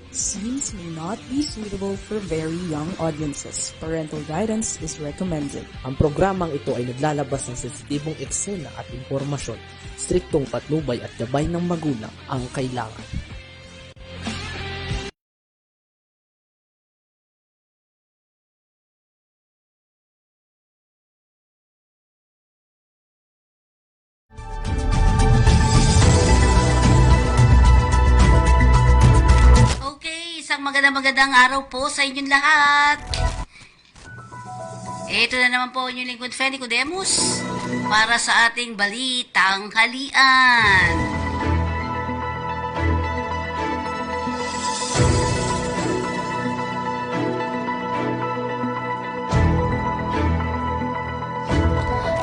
Scenes may not be suitable for very young audiences. Parental guidance is recommended. Ang programang ito ay naglalabas ng sensitibong eksena at impormasyon. Striktong patnubay at gabay ng magulang ang kailangan. Isang magandang araw po sa inyong lahat. Ito na naman po inyong lingkod Feni Codemus para sa ating balitang halian.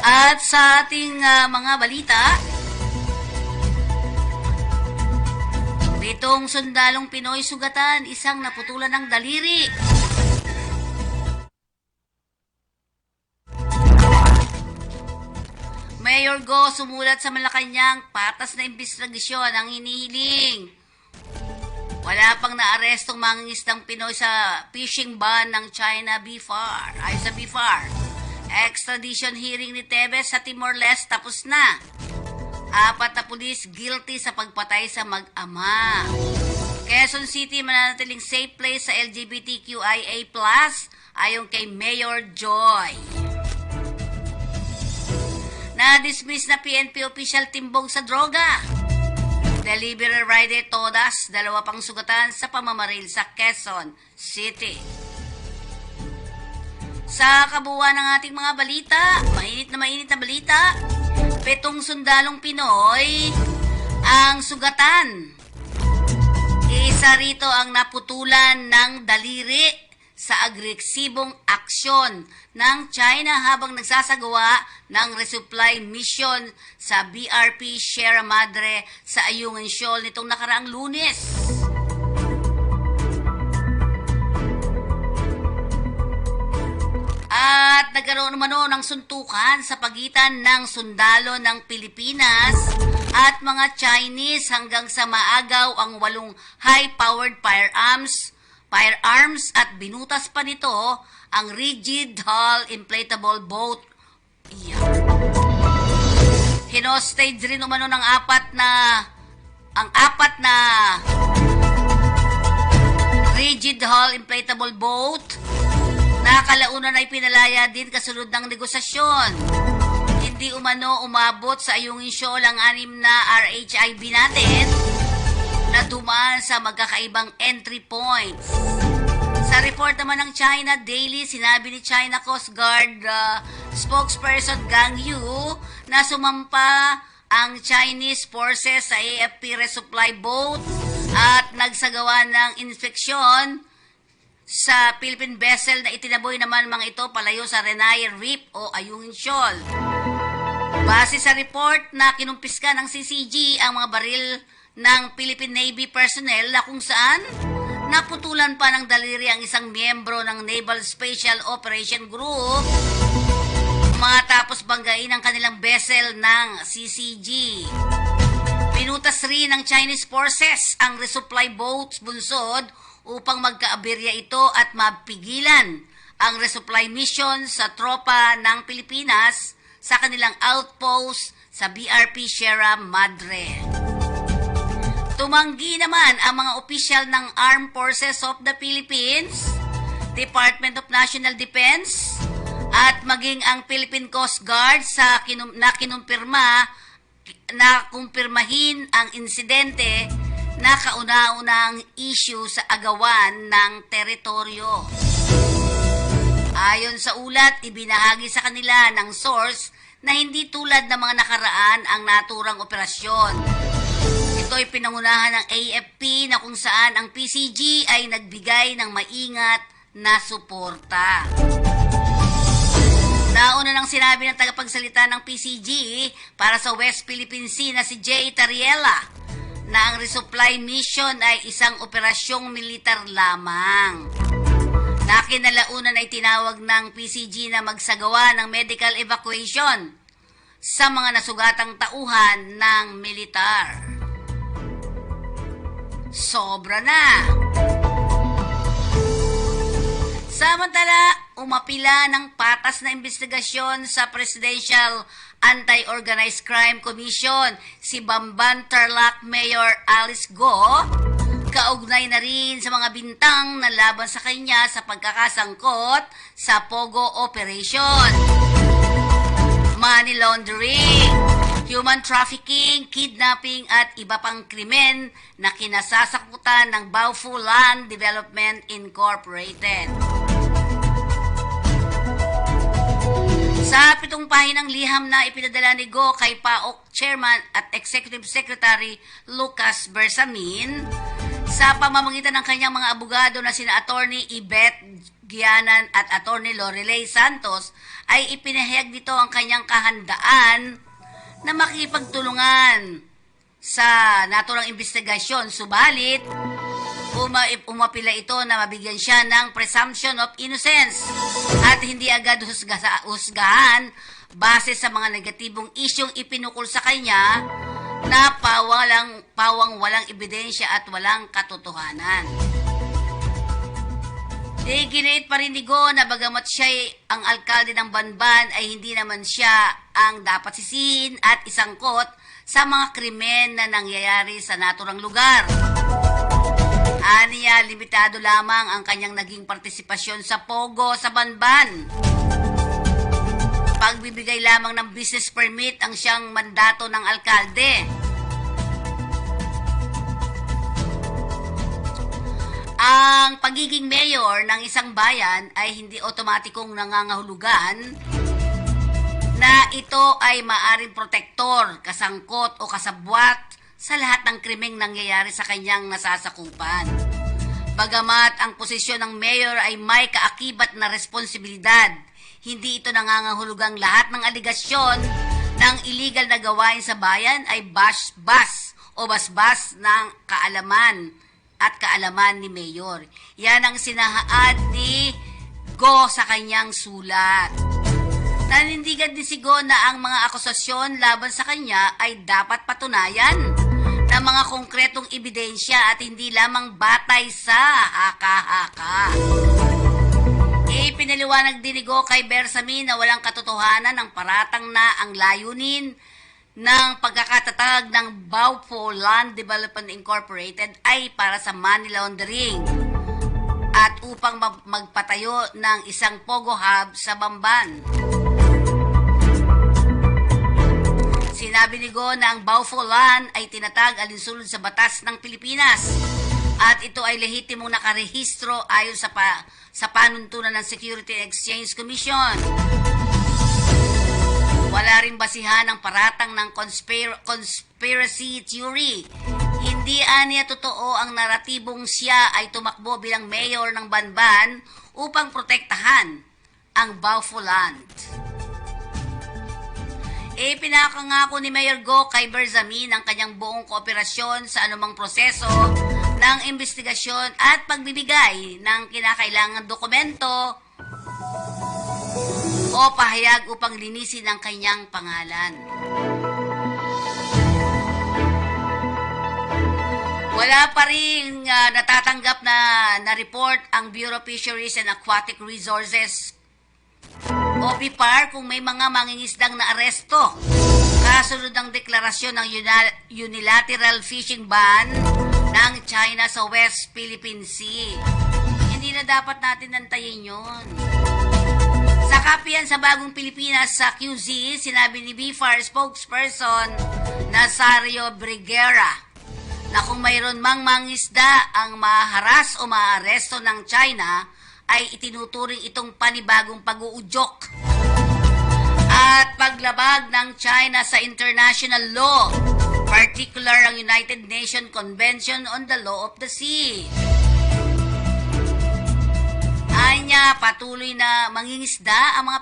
At sa ating mga balita, itong sundalong Pinoy sugatan, isang naputulan ng daliri. Mayor Go sumulat sa Malacanang, patas na imbestigasyon ang hinihiling. Wala pang naarestong mangingisdang Pinoy sa fishing ban ng China BFAR. Ay sa BFAR. Extradition hearing ni Tevez sa Timor-Leste tapos na. 4 na pulis guilty sa pagpatay sa mag-ama. Quezon City mananatiling safe place sa LGBTQIA+, ayon kay Mayor Joy. Na-dismiss na PNP official timbong sa droga. Delivery rider todas, 2 pang sugatan sa pamamaril sa Quezon City. Sa kabuuan ng ating mga balita, mainit na balita, 7 sundalong Pinoy ang sugatan. Isa rito ang naputulan ng daliri sa agresibong aksyon ng China habang nagsasagawa ng resupply mission sa BRP Sierra Madre sa Ayungin Shoal nitong nakaraang Lunes. At nagkaroon naman ng suntukan sa pagitan ng sundalo ng Pilipinas at mga Chinese hanggang sa maagaw ang 8 high-powered firearms at binutas pa nito ang rigid hull inflatable boat. Hinostage rin umano ng 4 na rigid hull inflatable boat. Nakalaunan ay pinalaya din kasunod ng negosasyon. Hindi umano umabot sa Ayungin Shoal ang 6 na RHIB natin na dumaan sa magkakaibang entry points. Sa report naman ng China Daily, sinabi ni China Coast Guard spokesperson Gang Yu na sumampa ang Chinese forces sa AFP resupply boat at nagsagawa ng inspeksyon sa Philippine vessel na itinaboy naman mga ito palayo sa Renai Reef o Ayungin Shoal. Base sa report na kinumpiska ng CCG ang mga baril ng Philippine Navy personnel na kung saan naputulan pa ng daliri ang isang miyembro ng Naval Special Operation Group matapos banggain ang kanilang vessel ng CCG. Pinutas rin ng Chinese forces ang resupply boats bunsod upang magkaaberya ito at mapigilan ang resupply mission sa tropa ng Pilipinas sa kanilang outpost sa BRP Sierra Madre. Tumanggi naman ang mga opisyal ng Armed Forces of the Philippines, Department of National Defense, at maging ang Philippine Coast Guard sa kumpirmahin ang insidente na kauna-unang issue sa agawan ng teritoryo. Ayon sa ulat, ibinahagi sa kanila ng source na hindi tulad ng mga nakaraan ang naturang operasyon. Ito'y pinangunahan ng AFP na kung saan ang PCG ay nagbigay ng maingat na suporta. Nauna nang sinabi ng tagapagsalita ng PCG para sa West Philippine Sea na si Jay Tariela na ang resupply mission ay isang operasyong militar lamang. Nakinalaunan ay tinawag ng PCG na magsagawa ng medical evacuation sa mga nasugatang tauhan ng militar. sobra na. Samantala, umapila ng patas na investigasyon sa Presidential Anti-Organized Crime Commission si Bamban Tarlac Mayor Alice Go, kaugnay na rin sa mga bintang na laban sa kanya sa pagkakasangkot sa Pogo Operation, money laundering, human trafficking, kidnapping at iba pang krimen na kinasasakutan ng Baofu Land Development Incorporated. Sa 7 pahinang liham na ipinadala ni Go kay PAOK Chairman at Executive Secretary Lucas Bersamin, sa pamamagitan ng kanyang mga abogado na sina Attorney Yvette Gianan at Attorney Lorelei Santos, ay ipinahayag nito ang kanyang kahandaan na makipagtulungan sa naturang investigasyon. Subalit, umapila ito na mabigyan siya ng presumption of innocence at hindi agad husgahan base sa mga negatibong isyong ipinukol sa kanya na pawang walang ebidensya at walang katotohanan. Giniit pa rin ni Go na bagamat siya ang alkalde ng Banban ay hindi naman siya ang dapat sisihin at isangkot sa mga krimen na nangyayari sa naturang lugar. Aniya, limitado lamang ang kanyang naging partisipasyon sa Pogo sa Banban. Pagbibigay lamang ng business permit ang siyang mandato ng alkalde. Ang pagiging mayor ng isang bayan ay hindi otomatikong nangangahulugan na ito ay maaring protektor, kasangkot o kasabwat sa lahat ng krimeng nangyayari sa kanyang nasasakupan. Bagamat ang posisyon ng mayor ay may kaakibat na responsibilidad, hindi ito nangangahulugang lahat ng aligasyon ng illegal na gawain sa bayan ay basbas ng kaalaman at kaalaman ni mayor. Yan ang sinahaad ni Go sa kanyang sulat. Nanindigan din si Go na ang mga akusasyon laban sa kanya ay dapat patunayan ng mga konkretong ebidensya at hindi lamang batay sa haka-haka. Ipinaliwanag din ni Go kay Bersamin na walang katotohanan ng paratang na ang layunin ng pagkakatatag ng Baofu Land Development Incorporated ay para sa money laundering at upang magpatayo ng isang Pogo Hub sa Bamban. Sinabi ni Go na ang Baofu Land ay tinatag alinsunod sa batas ng Pilipinas at ito ay lehitimong nakarehistro ayon sa panuntunan ng Security and Exchange Commission. Wala ring basihan ang paratang ng conspiracy theory. Hindi aniya totoo ang naratibong siya ay tumakbo bilang mayor ng Banban upang protektahan ang Baofu Land. Pinakangako ni Mayor Go kay Bersamin ang kanyang buong kooperasyon sa anumang proseso ng investigasyon at pagbibigay ng kinakailangang dokumento o pahayag upang linisin ang kanyang pangalan. Wala pa rin natatanggap na report ang Bureau of Fisheries and Aquatic Resources o BIPAR kung may mga mangingisdang na aresto kasunod ng deklarasyon ng unilateral fishing ban ng China sa West Philippine Sea. Hindi na dapat natin nantayin yun. Sa kapihan sa Bagong Pilipinas sa QZ, sinabi ni BIFAR spokesperson Nazario Briguera na kung mayroon mang mangisda ang maharas o maaresto ng China, ay itinuturing itong panibagong pag-uudyok at paglabag ng China sa international law, particular ang United Nations Convention on the Law of the Sea. Anya, patuloy na mangingisda ang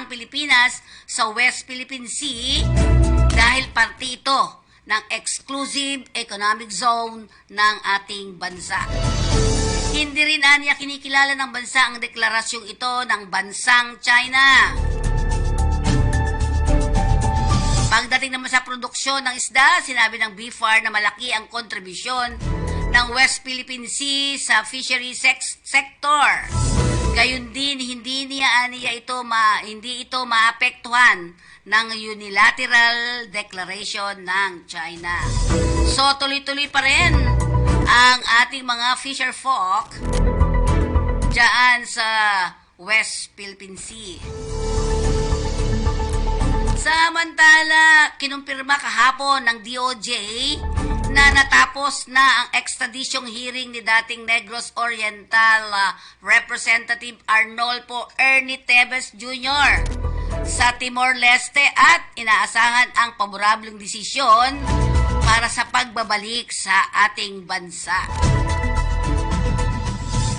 Pilipinas sa West Philippine Sea dahil parte ito ng exclusive economic zone ng ating bansa. Hindi rin aniya kinikilala ng bansa ang deklarasyong ito ng bansang China. Pagdating naman sa produksyon ng isda, sinabi ng BIFAR na malaki ang kontribusyon ng West Philippine Sea sa fishery sector. Gayun din, hindi ito maapektuhan ng unilateral declaration ng China. So, tuloy-tuloy pa rin ang ating mga fisher folk dyan sa West Philippine Sea. Samantala, kinumpirma kahapon ng DOJ na natapos na ang extradition hearing ni dating Negros Oriental Representative Arnolfo Ernie Teves Jr. sa Timor-Leste at inaasahan ang paborableng desisyon para sa pagbabalik sa ating bansa.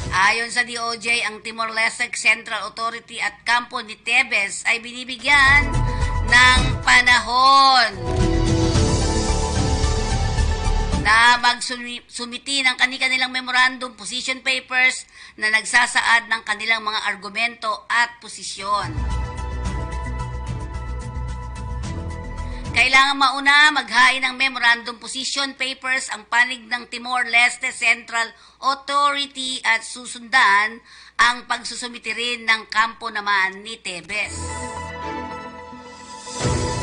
Ayon sa DOJ, ang Timor-Leste Central Authority at kampo ni Teves ay binibigyan ng panahon na magsumiti ng kanilang memorandum position papers na nagsasaad ng kanilang mga argumento at posisyon. Kailangan mauna maghain ng memorandum position papers ang panig ng Timor-Leste Central Authority at susundan ang pagsusumiti rin ng kampo naman ni Teves.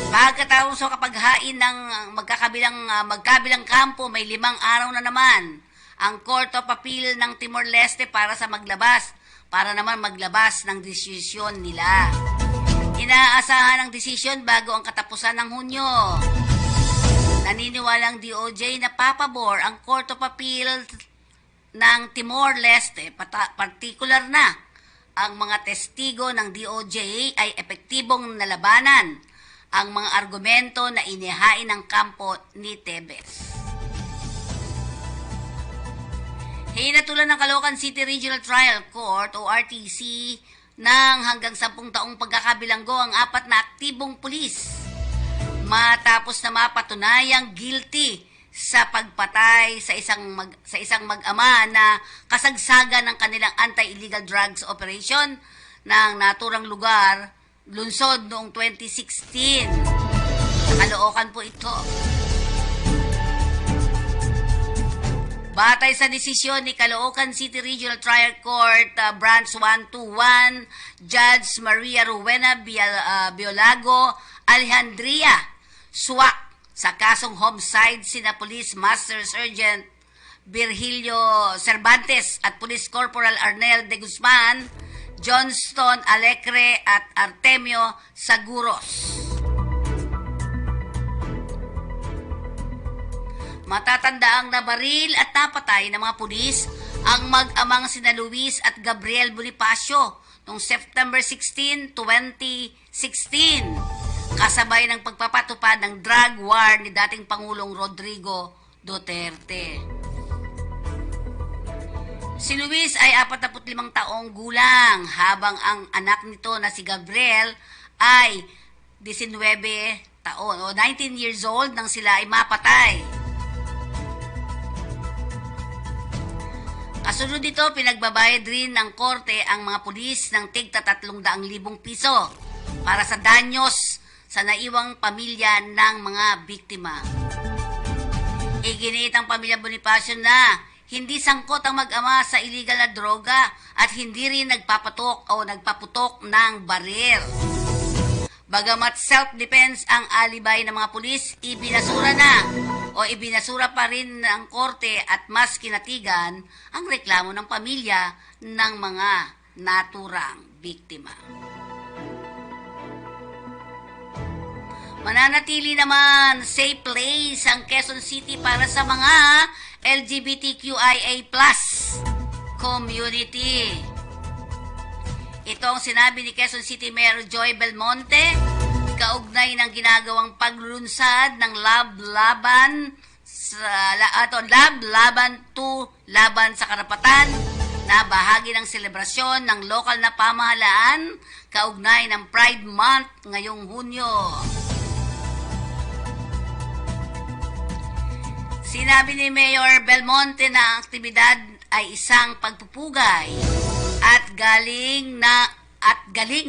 Pagkatapos sa kapaghain ng magkabilang kampo, may 5 araw na naman ang Court of Appeal ng Timor-Leste para naman maglabas ng desisyon nila. Inaasahan ang desisyon bago ang katapusan ng Hunyo. Naniniwalang DOJ na papabor ang Court of Appeal ng Timor-Leste, partikular na ang mga testigo ng DOJ ay epektibong nalabanan ang mga argumento na inihain ng kampo ni Teves. Hinatulan ng Caloocan City Regional Trial Court o RTC ng hanggang 10 taong pagkakabilanggo ang 4 na aktibong pulis matapos na mapatunayang guilty sa pagpatay sa isang mag-ama na kasagsagan ng kanilang anti-illegal drugs operation ng naturang lugar lunsod noong 2016. Caloocan po ito. Batay sa desisyon ni Caloocan City Regional Trial Court Branch 121, Judge Maria Rowena Biolago Alejandria Suak sa kasong homicide sina Police Master Sergeant Virgilio Cervantes at Police Corporal Arnel de Guzman, Johnston Alecre at Artemio Saguros. Matatandaang nabaril at napatay ng mga pulis ang mag-amang sina Luis at Gabriel Bonifacio noong September 16, 2016, kasabay ng pagpapatupad ng drug war ni dating Pangulong Rodrigo Duterte. Si Luis ay 45 taong gulang habang ang anak nito na si Gabriel ay 19 taon o 19 years old nang sila ay mapatay. Kasunod dito, pinagbabayad rin ng korte ang mga pulis ng tigta 300,000 piso para sa danyos sa naiwang pamilya ng mga biktima. Iginiit ang pamilya Bonifacio na hindi sangkot ang mag-ama sa illegal na droga at hindi rin nagpaputok ng barir. Bagamat self-defense ang alibay ng mga pulis, ibinasura pa rin ng korte at mas kinatigan ang reklamo ng pamilya ng mga naturang biktima. Mananatili naman safe place ang Quezon City para sa mga LGBTQIA+ community. Ito ang sinabi ni Quezon City Mayor Joy Belmonte kaugnay ng ginagawang paglulunsad ng Laban 2 Laban sa Karapatan na bahagi ng selebrasyon ng lokal na pamahalaan kaugnay ng Pride Month ngayong Hunyo. Sinabi ni Mayor Belmonte na ang aktibidad ay isang pagpupugay at galing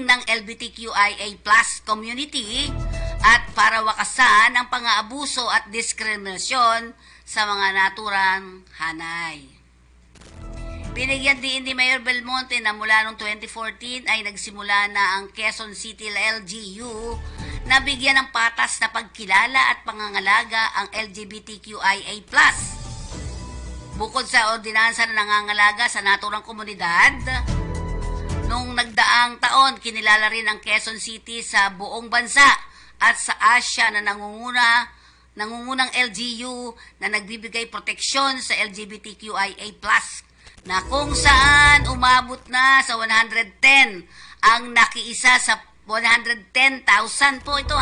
ng LGBTQIA+ community at para wakasan ang pang-aabuso at diskriminasyon sa mga naturang hanay. Binigyan din ni Mayor Belmonte na mula noong 2014 ay nagsimula na ang Quezon City LGU na bigyan ng patas na pagkilala at pangangalaga ang LGBTQIA+. Bukod sa ordinansa na nangangalaga sa naturang komunidad, noong nagdaang taon, kinilala rin ang Quezon City sa buong bansa at sa Asia na nangungunang LGU na nagbibigay proteksyon sa LGBTQIA+, na kung saan umabot na sa 110 ang nakiisa sa 110,000 po ito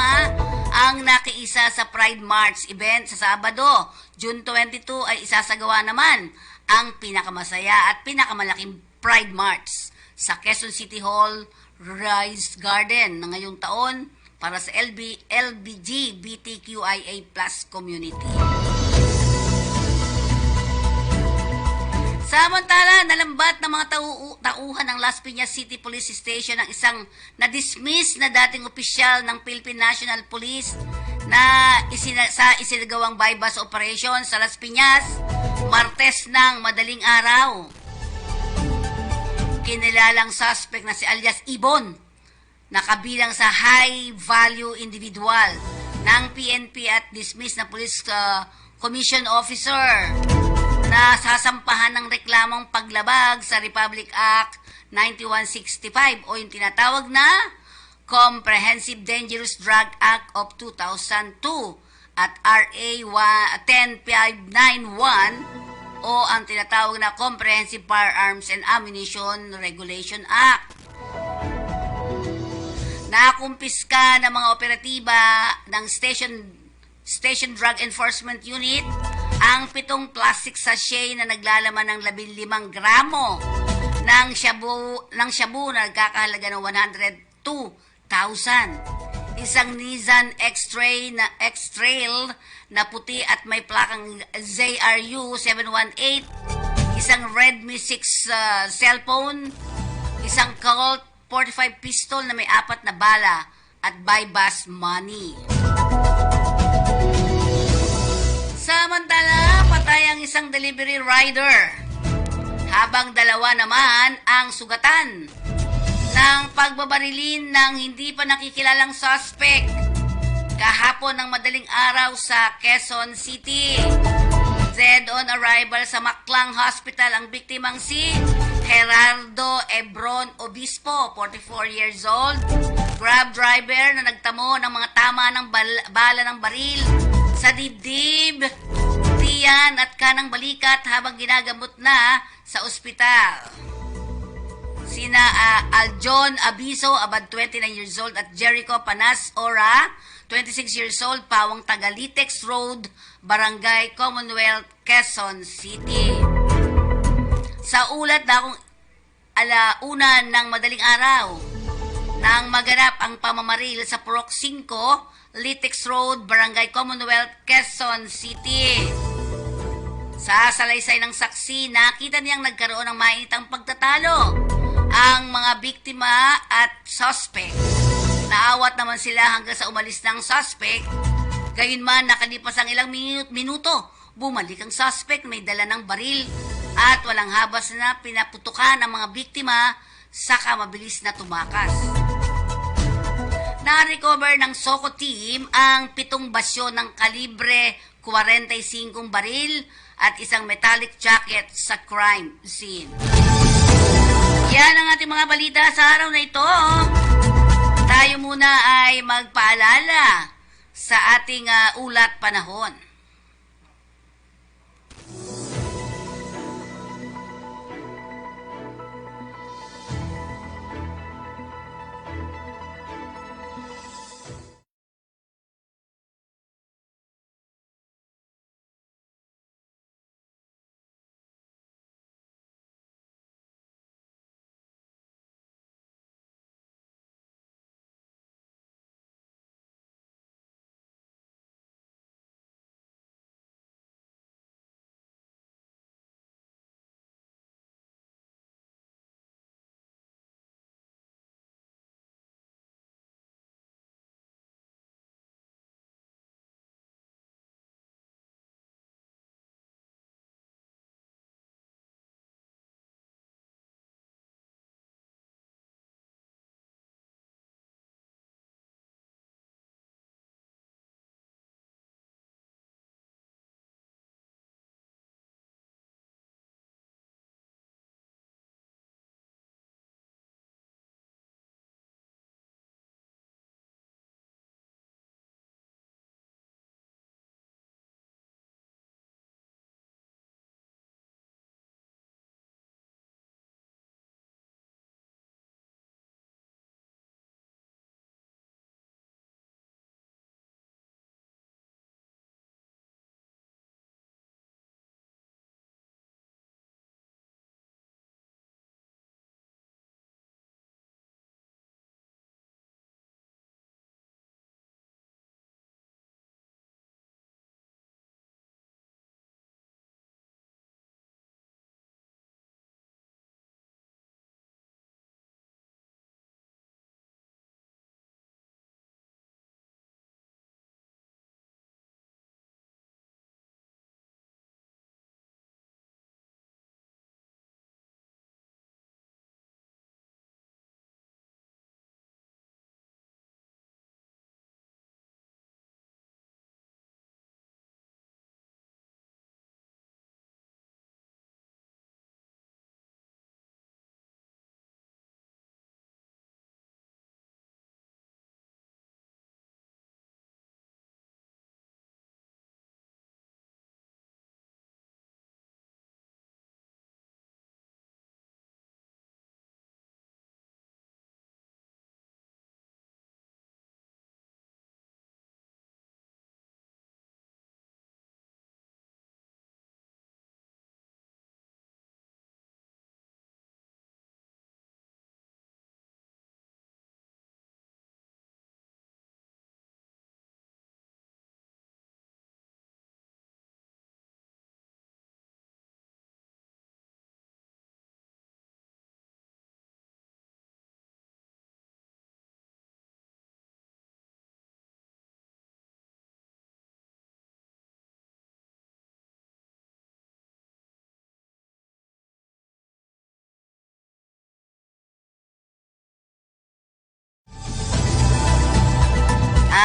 ang nakiisa sa Pride March event sa Sabado, June 22 ay isasagawa naman ang pinakamasaya at pinakamalaking Pride March sa Quezon City Hall Rise Garden na ngayong taon para sa LGBTQIA+ community. Samantala, nalambat ng mga tauhan ng Las Piñas City Police Station ang isang na-dismiss na dating opisyal ng Philippine National Police na isinagawang bypass operation sa Las Piñas, Martes ng madaling araw. Kinilalang suspect na si alias Ibon, nakabilang sa high-value individual ng PNP at dismiss na Police Commission Officer na sasampahan ng reklamong paglabag sa Republic Act 9165 o yung tinatawag na Comprehensive Dangerous Drug Act of 2002 at RA 10591 o ang tinatawag na Comprehensive Firearms and Ammunition Regulation Act. Nakumpiska ng mga operatiba ng Station Drug Enforcement Unit ang 7 plastic sachet na naglalaman ng 15 gramo ng shabu na nagkakahalaga ng 102,000. Isang Nissan X-Trail na puti at may plakang ZRU 718, isang Redmi 6 cellphone, isang Colt 45 pistol na may 4 na bala at bypass money. Samantala, patay ang isang delivery rider, habang 2 naman ang sugatan ng pagbabarilin ng hindi pa nakikilalang suspect kahapon ng madaling araw sa Quezon City. Dead on arrival sa Maklang Hospital ang biktimang si Gerardo Ebron Obispo, 44 years old, Grab driver na nagtamo ng mga tama ng bala ng baril sa dibdib, tiyan at kanang balikat habang ginagamot na sa ospital. Sina Aljon Abiso, abad 29 years old, at Jericho Panas Ora, 26 years old, pawang Tagalitex Road, Barangay Commonwealth, Quezon City. Sa ulat na akong 1:00 ng madaling araw, nang maganap ang pamamaril sa Purok 5, Litex Road, Barangay Commonwealth, Quezon City. Sa salaysay ng saksi, nakita niyang nagkaroon ng mainitang pagtatalo ang mga biktima at suspect. Naawat naman sila hanggang sa umalis ng suspect. Gayunman, nakalipas ang ilang minuto, bumalik ang suspect, may dala ng baril at walang habas na pinaputukan ang mga biktima, saka mabilis na tumakas. Na-recover ng SOCO team ang 7 basyo ng kalibre 45 baril at isang metallic jacket sa crime scene. Yan ang ating mga balita sa araw na ito. Tayo muna ay magpaalala sa ating ulat panahon.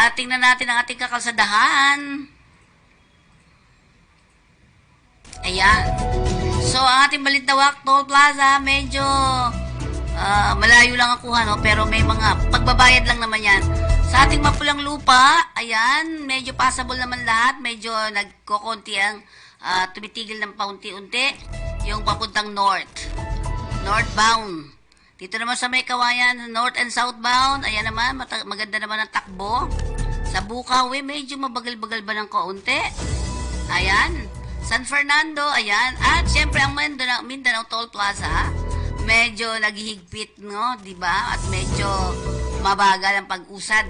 At tingnan natin ang ating kakalsadahan. Ayan. So, ang ating Balintawak Toll Plaza, medyo malayo lang ang kuha, no? Pero may mga pagbabayad lang naman yan. Sa ating Mapulang Lupa, ayan, medyo passable naman lahat. Medyo nagkokonti ang tumitigil ng paunti-unti. Yung papuntang northbound. Dito naman sa may Kawayan, north and southbound, ayan naman, maganda naman ang takbo. Sa Bukawi, medyo mabagal-bagal ba ng kaunti? Ayan. San Fernando, ayan. At syempre, ang Mindanao Toll Plaza, medyo naghihigpit, no? Diba? At medyo mabagal ang pag-usad.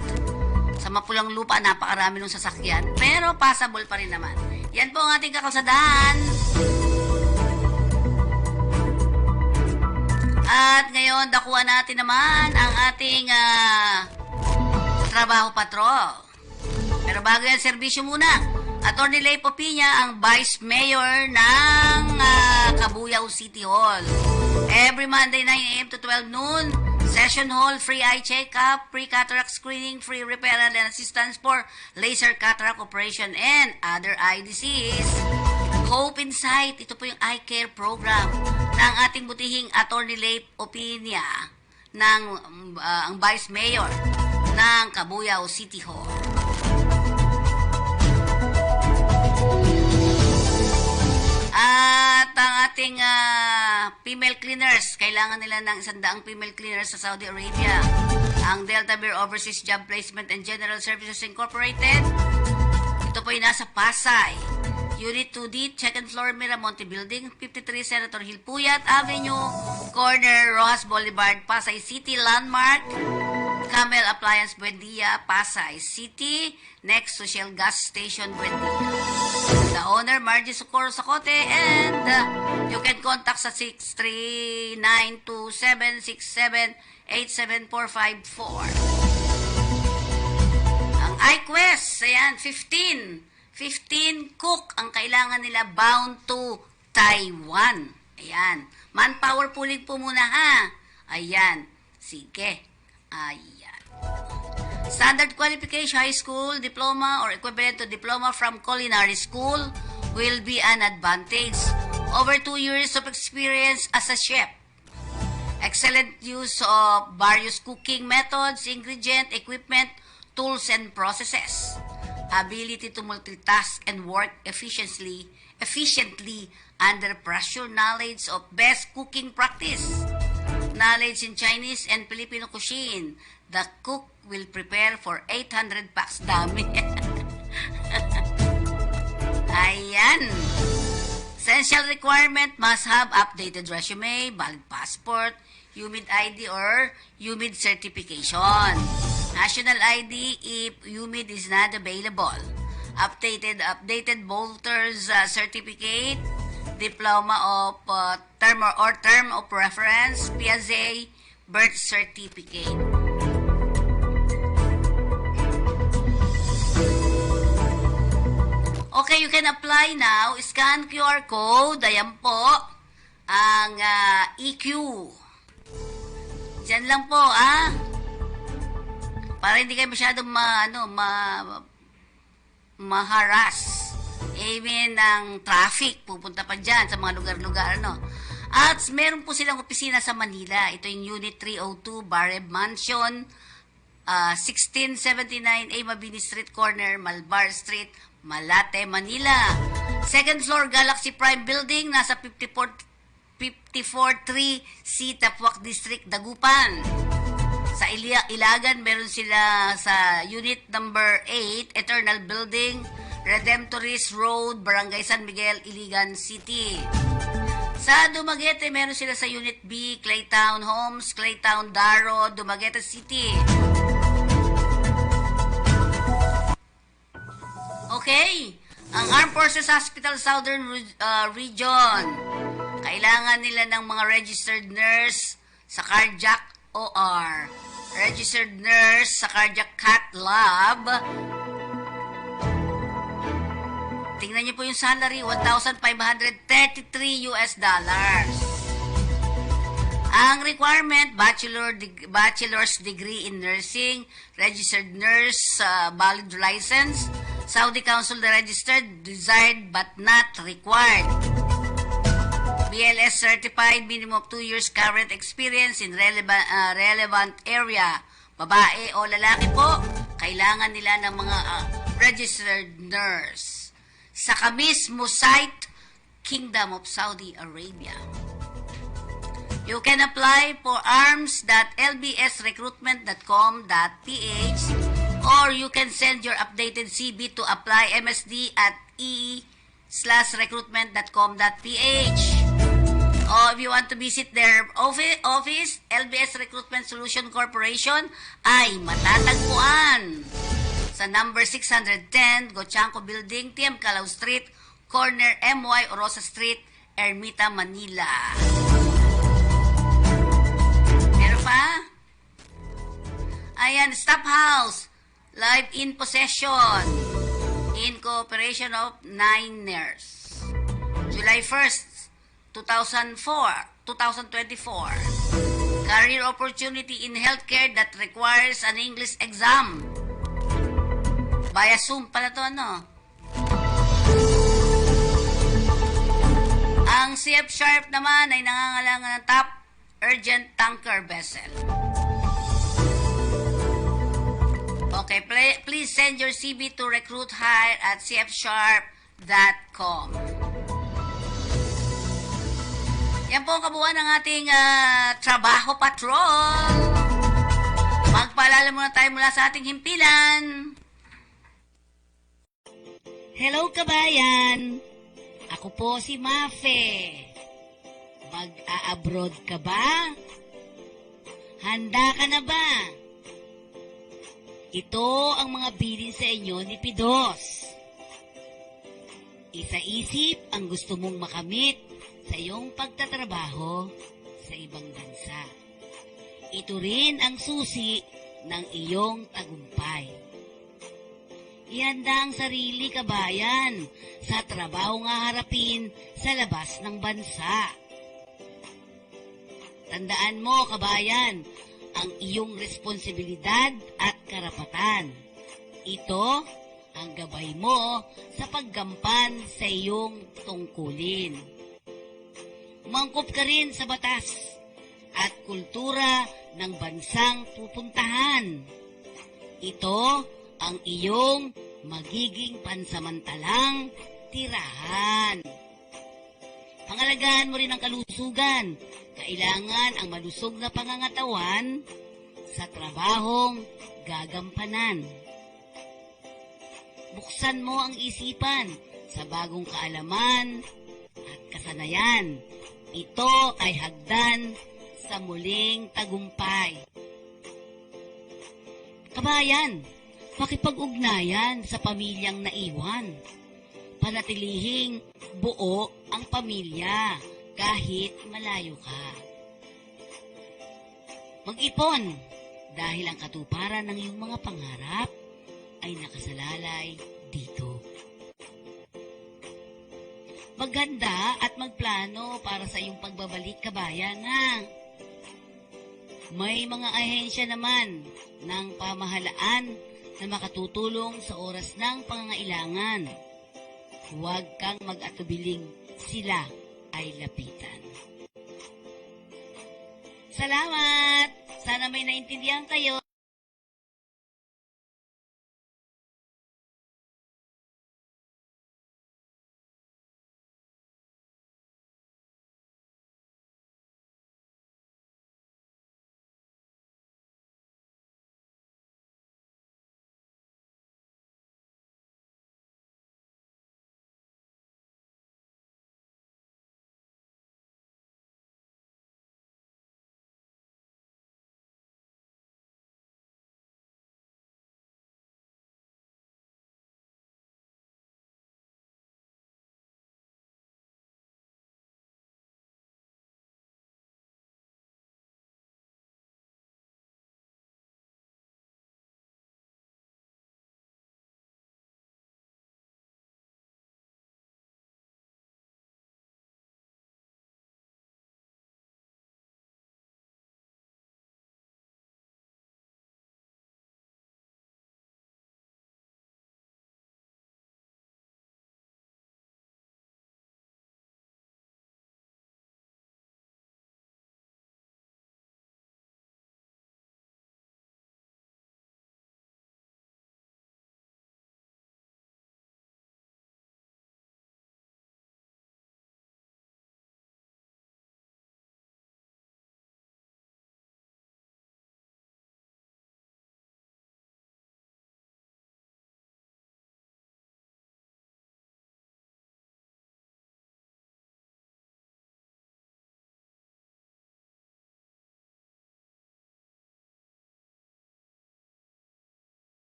Sa Mapulang Lupa, napakarami ng sasakyan. Pero passable pa rin naman. Yan po ang ating kakalsadahan. At ngayon, dakuha natin naman ang ating trabaho patrol. Pero bago yan, serbisyo muna. Attorney Lay Popiña, ang Vice Mayor ng Cabuyao City Hall. Every Monday, 9 a.m. to 12 noon, Session Hall, free eye check-up, free cataract screening, free referral and assistance for laser cataract operation and other eye disease. Hope Insight, ito po yung eye care program ng ating butihing Attorney Lay Popiña ng ang Vice Mayor ng Cabuyao City Hall. At ang ating female cleaners, kailangan nila ng 100 female cleaners sa Saudi Arabia. Ang Delta Beer Overseas Job Placement and General Services Incorporated, ito po ay nasa Pasay. Unit 2D, second floor, Miramonte Building, 53 Senator Hill Puyat Avenue, corner, Rojas Boulevard, Pasay City, landmark, Camel Appliance, Buendia, Pasay City, next to Shell Gas Station, Buendia. The owner, Margie Socorro Sacote, and you can contact sa 6392767874554. Ang iQuest, ayan, 15 cook ang kailangan nila bound to Taiwan. Ayan. Manpower pooling po muna, ha? Ayan. Sige. Ayan. Standard qualification, high school, diploma, or equivalent to diploma from culinary school will be an advantage. Over 2 years of experience as a chef. Excellent use of various cooking methods, ingredient, equipment, tools, and processes. Ability to multitask and work efficiently under pressure, knowledge of best cooking practice, knowledge in Chinese and Filipino cuisine. The cook will prepare for 800 packs. Dami. Ayan. Essential requirement, must have updated resume, valid passport, UMID ID or UMID certification. National ID if UMID is not available. Updated voters certificate, diploma of term of reference, PSA, birth certificate. Okay, you can apply now. Scan QR code. Ayan po ang EQ. Diyan lang po, para hindi kayo masyadong maharas. Even ng traffic, pupunta pa dyan sa mga lugar-lugar, At meron po silang opisina sa Manila. Ito yung Unit 302, Bareb Mansion, 1679A Mabini Street Corner, Malbar Street, Malate, Manila. Second floor, Galaxy Prime Building, nasa 54-3C, Tapuac District, Dagupan. Sa Ilagan, meron sila sa Unit number 8, Eternal Building, Redemptorist Road, Barangay San Miguel, Iligan City. Sa Dumaguete, meron sila sa Unit B, Claytown Homes, Claytown Daro, Dumaguete City. Okay, ang Armed Forces Hospital Southern Region, kailangan nila ng mga registered nurse sa cardiac OR, registered nurse sa cardiac cath lab. Tingnan niyo po yung salary, $1,533. Ang requirement, bachelor's degree in nursing, registered nurse, valid license, Saudi Council registered, desired but not required. BLS certified, minimum of 2 years current experience in relevant area. Babae o lalaki po, kailangan nila ng mga registered nurse. Sa mismo site, Kingdom of Saudi Arabia. You can apply for arms.lbsrecruitment.com.ph or you can send your updated CV to apply.msd@e/recruitment.com.ph. Or if you want to visit their office, LBS Recruitment Solution Corporation ay matatagpuan sa number 610 Gochanco Building, TM Calao Street, corner MY Orosa Street, Ermita, Manila. Meron pa? Ayan, Staff House, live in possession, in cooperation of Niners. July 1st, 2024. Career opportunity in healthcare that requires an English exam. Via Zoom pala to, ano? Ang CF Sharp naman ay nangangailangan ng top urgent tanker vessel. Okay, please send your CV to recruithire@cfsharp.com. Yan po ang kabuuan ng ating trabaho patrol. Magpaalala muna tayo mula sa ating himpilan. Hello kabayan! Ako po si Mafe. Mag-a-abroad ka ba? Handa ka na ba? Ito ang mga bilin sa inyo ni Pidos. Isa-isip ang gusto mong makamit sa iyong pagtatrabaho sa ibang bansa. Ito rin ang susi ng iyong tagumpay. Ihanda ang sarili, kabayan, sa trabaho nga harapin sa labas ng bansa. Tandaan mo, kabayan, ang iyong responsibilidad at karapatan. Ito ang gabay mo sa paggampan sa iyong tungkulin. Umangkop ka rin sa batas at kultura ng bansang pupuntahan. Ito ang iyong magiging pansamantalang tirahan. Pangalagaan mo rin ang kalusugan. Kailangan ang malusog na pangangatawan sa trabahong gagampanan. Buksan mo ang isipan sa bagong kaalaman at kasanayan. Ito ay hagdan sa muling tagumpay. Kabayan, makipag-ugnayan sa pamilyang naiwan. Panatilihing buo ang pamilya kahit malayo ka. Mag-ipon dahil ang katuparan ng iyong mga pangarap ay nakasalalay dito. Maghanda at magplano para sa iyong pagbabalik, kabayan, ha? May mga ahensya naman ng pamahalaan na makatutulong sa oras ng pangangailangan. Huwag kang mag-atubiling sila ay lapitan. Salamat! Sana may naintindihan kayo.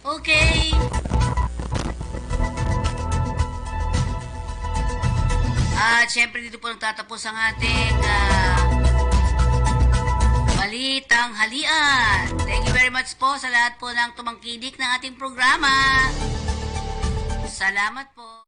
Okay. At syempre dito po nagtatapos ang ating Balitang Halian. Thank you very much po sa lahat po ng tumangkilik ng ating programa. Salamat po.